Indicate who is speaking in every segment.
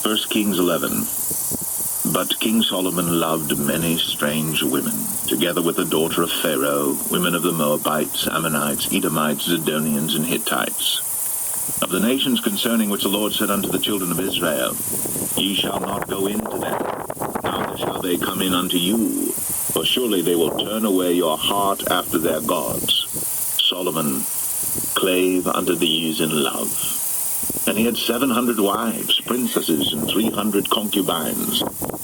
Speaker 1: 1 Kings 11. But King Solomon loved many strange women, together with the daughter of Pharaoh, women of the Moabites, Ammonites, Edomites, Zidonians, and Hittites. Of the nations concerning which the Lord said unto the children of Israel, Ye shall not go into them, neither shall they come in unto you, for surely they will turn away your heart after their gods. Solomon clave unto these in love. And he had 700 wives, princesses, and 300 concubines,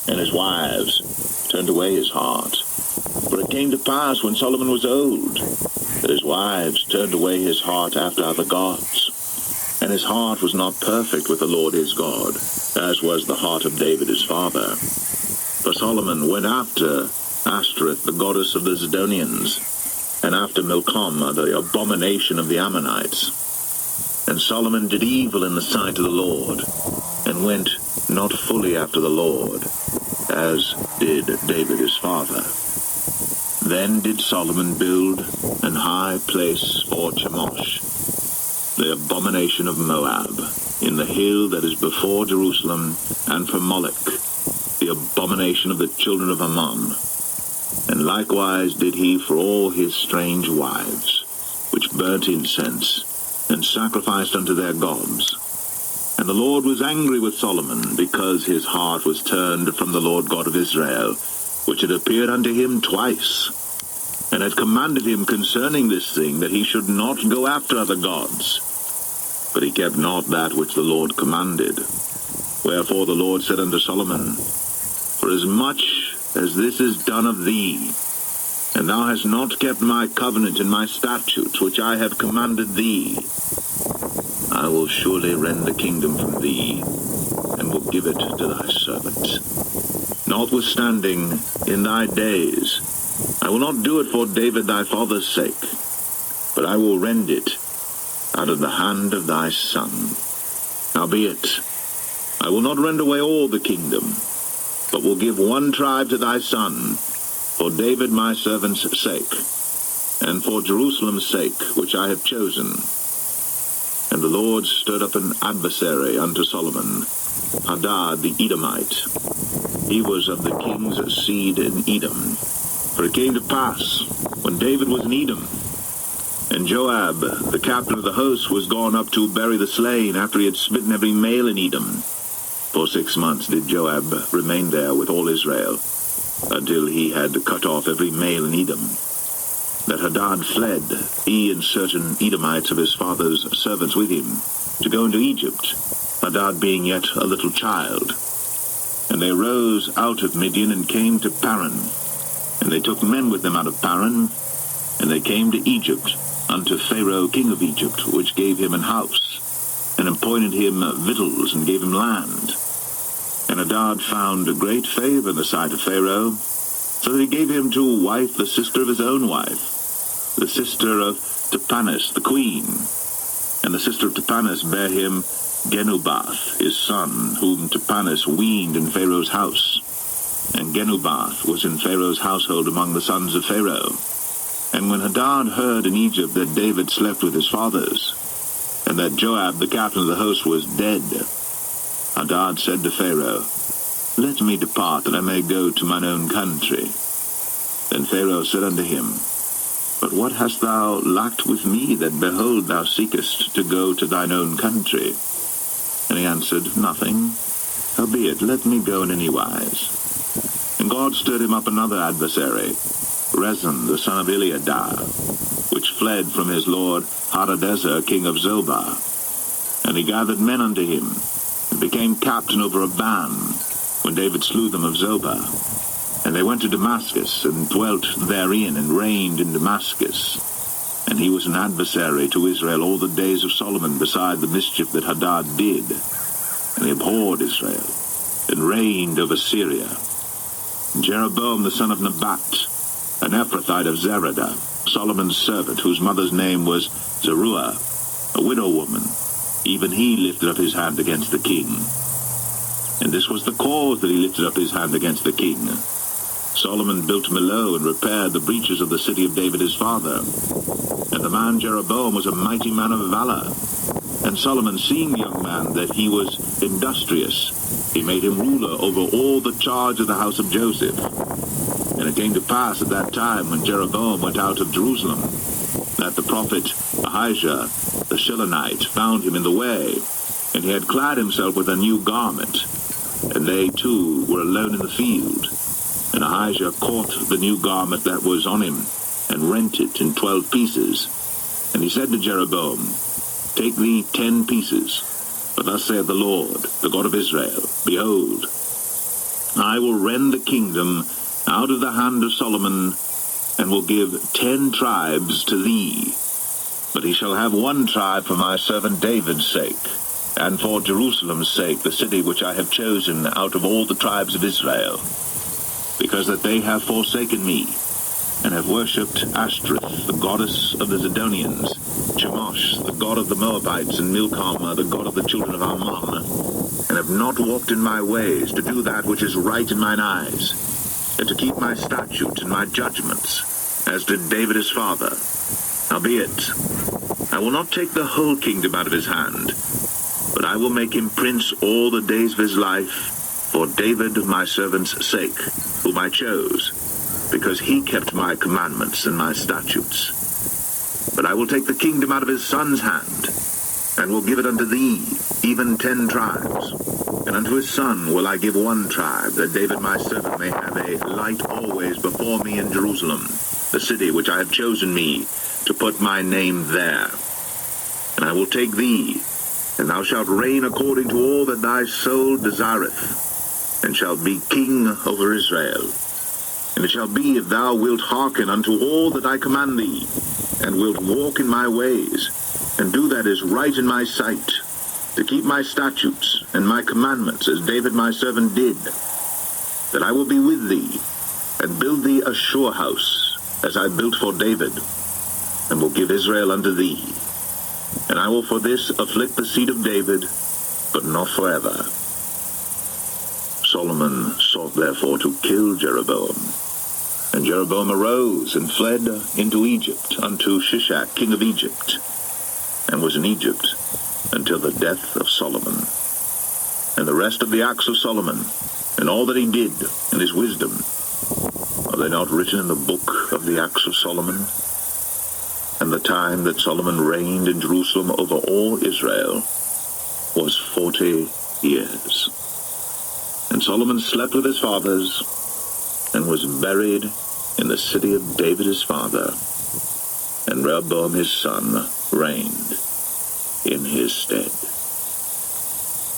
Speaker 1: and his wives turned away his heart. For it came to pass, when Solomon was old, that his wives turned away his heart after other gods. And his heart was not perfect with the Lord his God, as was the heart of David his father. For Solomon went after Ashtoreth, the goddess of the Zidonians, and after Milcom, the abomination of the Ammonites. And Solomon did evil in the sight of the Lord, and went not fully after the Lord, as did David his father. Then did Solomon build an high place for Chemosh, the abomination of Moab, in the hill that is before Jerusalem, and for Moloch, the abomination of the children of Ammon. And likewise did he for all his strange wives, which burnt incense, and sacrificed unto their gods. And the Lord was angry with Solomon, because his heart was turned from the Lord God of Israel, which had appeared unto him twice, and had commanded him concerning this thing, that he should not go after other gods. But he kept not that which the Lord commanded. Wherefore the Lord said unto Solomon, Forasmuch as this is done of thee, and thou hast not kept my covenant and my statutes, which I have commanded thee, I will surely rend the kingdom from thee, and will give it to thy servant. Notwithstanding, in thy days, I will not do it for David thy father's sake, but I will rend it out of the hand of thy son. Howbeit, I will not rend away all the kingdom, but will give one tribe to thy son, for David my servant's sake, and for Jerusalem's sake, which I have chosen. And the Lord stirred up an adversary unto Solomon, Hadad the Edomite. He was of the king's seed in Edom. For it came to pass, when David was in Edom, and Joab, the captain of the host, was gone up to bury the slain, after he had smitten every male in Edom. For 6 months did Joab remain there with all Israel, until he had cut off every male in Edom. That Hadad fled, he and certain Edomites of his father's servants with him, to go into Egypt, Hadad being yet a little child. And they rose out of Midian and came to Paran. And they took men with them out of Paran, and they came to Egypt, unto Pharaoh king of Egypt, which gave him an house, and appointed him victuals, and gave him land. And Hadad found a great favor in the sight of Pharaoh, so that he gave him to wife the sister of his own wife, the sister of Tahpenes the queen. And the sister of Tahpenes bare him Genubath, his son, whom Tahpenes weaned in Pharaoh's house. And Genubath was in Pharaoh's household among the sons of Pharaoh. And when Hadad heard in Egypt that David slept with his fathers, and that Joab the captain of the host was dead, Hadad said to Pharaoh, Let me depart, that I may go to mine own country. Then Pharaoh said unto him, But what hast thou lacked with me, that behold thou seekest to go to thine own country? And he answered, Nothing. Howbeit, let me go in any wise. And God stirred him up another adversary, Rezin the son of Eliadah, which fled from his lord Hadadezer king of Zobah. And he gathered men unto him, and became captain over a band, when David slew them of Zobah. And they went to Damascus, and dwelt therein, and reigned in Damascus. And he was an adversary to Israel all the days of Solomon, beside the mischief that Hadad did. And he abhorred Israel, and reigned over Syria. And Jeroboam the son of Nebat, an Ephrathite of Zeradah, Solomon's servant, whose mother's name was Zeruiah, a widow woman, even he lifted up his hand against the king. And this was the cause that he lifted up his hand against the king. Solomon built Millo, and repaired the breaches of the city of David his father. And the man Jeroboam was a mighty man of valor, And Solomon, seeing the young man that he was industrious, he made him ruler over all the charge of the house of Joseph. And it came to pass at that time, when Jeroboam went out of Jerusalem, that the prophet Ahijah the Shilonite found him in the way, and he had clad himself with a new garment, and they two were alone in the field. And Ahijah caught the new garment that was on him, and rent it in 12 pieces. And he said to Jeroboam, Take thee 10 pieces, for thus saith the Lord, the God of Israel, Behold, I will rend the kingdom out of the hand of Solomon, and will give 10 tribes to thee. But he shall have 1 tribe for my servant David's sake, and for Jerusalem's sake, the city which I have chosen out of all the tribes of Israel, because that they have forsaken me, and have worshipped Ashtoreth, the goddess of the Zidonians, Chemosh, the god of the Moabites, and Milcom, the god of the children of Ammon, and have not walked in my ways, to do that which is right in mine eyes, and to keep my statutes and my judgments, as did David his father. Howbeit, I will not take the whole kingdom out of his hand, but I will make him prince all the days of his life, for David my servant's sake, whom I chose, because he kept my commandments and my statutes. But I will take the kingdom out of his son's hand, and will give it unto thee, even 10 tribes. And unto his son will I give 1 tribe, that David my servant may have a light always before me in Jerusalem, the city which I have chosen me, to put my name there. And I will take thee, and thou shalt reign according to all that thy soul desireth, and shalt be king over Israel. And it shall be, if thou wilt hearken unto all that I command thee, and wilt walk in my ways, and do that is right in my sight, to keep my statutes and my commandments, as David my servant did, that I will be with thee, and build thee a sure house, as I built for David, and will give Israel unto thee. And I will for this afflict the seed of David, but not forever. Solomon sought therefore to kill Jeroboam. And Jeroboam arose and fled into Egypt, unto Shishak king of Egypt, and was in Egypt until the death of Solomon. And the rest of the acts of Solomon, and all that he did, and his wisdom, are they not written in the book of the acts of Solomon? And the time that Solomon reigned in Jerusalem over all Israel was 40 years. And Solomon slept with his fathers, and was buried in the city of David his father, and Rehoboam his son reigned in his stead.